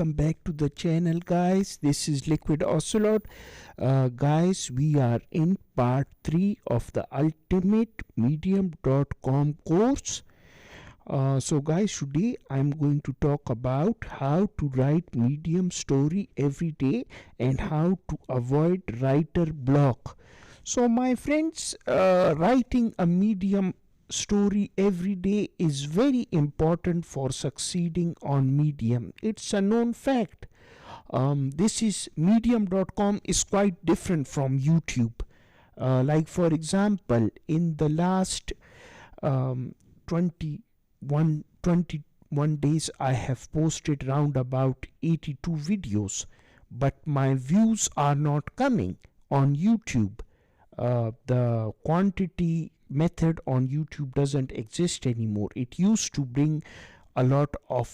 welcome back to the channel, guys. This is LiquidOcelot. Guys, we are in part 3 of the ultimate medium.com course. So guys, today I'm going to talk about how to write medium story every day and how to avoid writer block. So my friends, writing a medium story every day is very important for succeeding on medium. It's a known fact. This is medium.com is quite different from YouTube. Like for example, in the last 21 days I have posted round about 82 videos, but my views are not coming on YouTube. The quantity method on YouTube doesn't exist anymore. It used to bring a lot of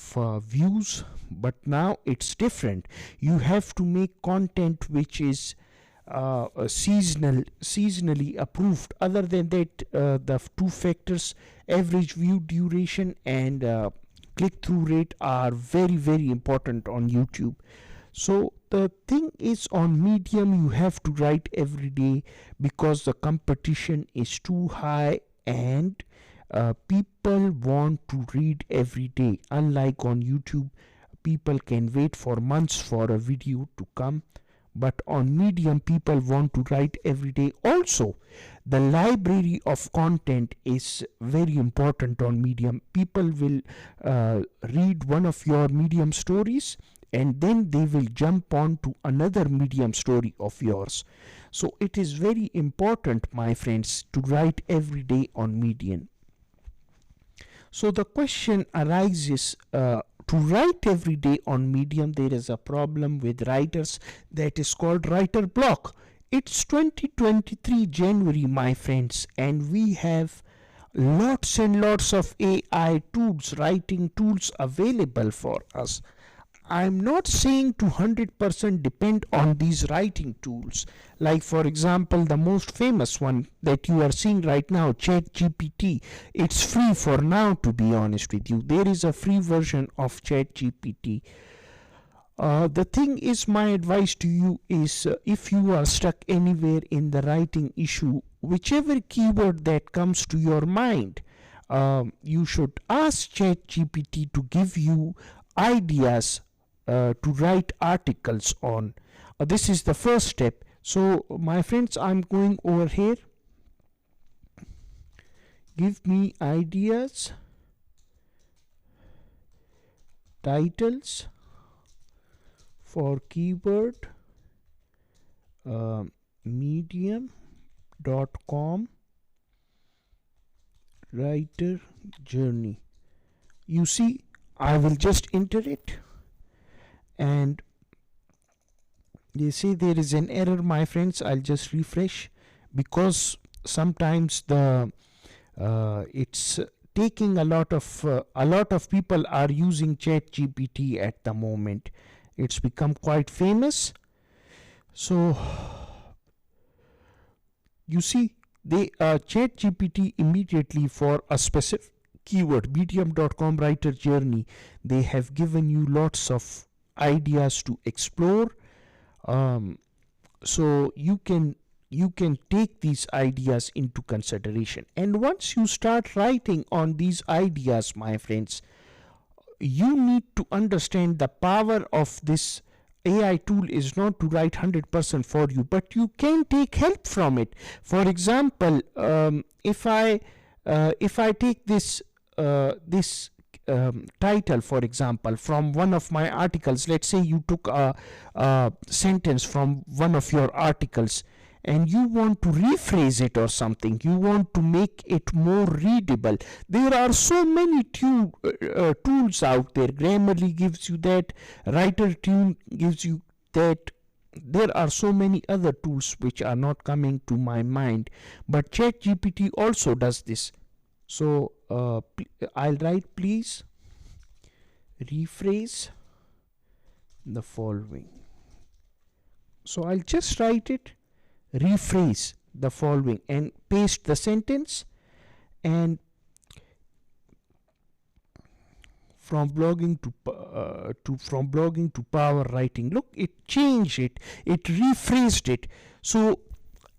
views, but now it's different. You have to make content which is seasonally approved. Other than that, the two factors, average view duration and click-through rate, are very important on YouTube. So the thing is, on medium you have to write every day because the competition is too high and people want to read every day. Unlike on YouTube, people can wait for months for a video to come, but on medium people want to write every day. Also, the library of content is very important on medium. People will read one of your medium stories and then they will jump on to another medium story of yours. So it is very important, my friends, to write every day on medium. So the question arises, to write every day on medium, there is a problem with writers that is called writer block. It's 2023 January, my friends, and we have lots and lots of AI tools, writing tools available for us. I'm not saying to 100% depend on these writing tools. Like for example, the most famous one that you are seeing right now, ChatGPT. It's free for now, to be honest with you. There is a free version of ChatGPT. The thing is, my advice to you is, if you are stuck anywhere in the writing issue, whichever keyword that comes to your mind, you should ask ChatGPT to give you ideas to write articles on. This is the first step. So my friends, I'm going over here. Give me ideas, titles for keyword medium.com writer journey. You see, I will just enter it, and you see there is an error, my friends. I'll just refresh because sometimes the it's taking a lot of people are using ChatGPT at the moment. It's become quite famous. So you see, they ChatGPT immediately for a specific keyword, medium.com writer journey, they have given you lots of ideas to explore. So you can take these ideas into consideration, and once you start writing on these ideas, my friends, you need to understand the power of this AI tool is not to write 100% for you, but you can take help from it. For example, if I take this title, for example, from one of my articles. Let's say you took a sentence from one of your articles and you want to rephrase it or something. You want to make it more readable. There are so many tools out there. Grammarly gives you that. Writer Tune gives you that. There are so many other tools which are not coming to my mind, but ChatGPT also does this. So I'll write, please rephrase the following. So I'll just write it, rephrase the following, and paste the sentence. And from blogging to power writing. Look, it changed it, it rephrased it. So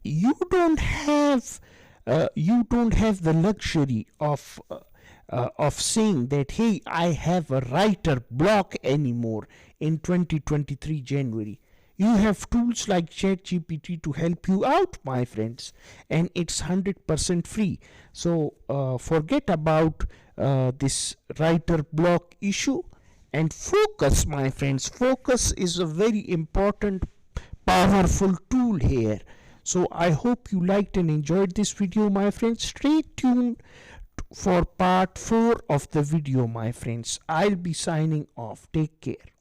you don't have the luxury of saying that, hey, I have a writer block anymore in 2023 January. You have tools like ChatGPT to help you out, my friends, and it's 100% free. So forget about this writer block issue and focus, my friends. Focus is a very important, powerful tool here. So I hope you liked and enjoyed this video, my friends. Stay tuned for part 4 of the video, my friends. I'll be signing off. Take care.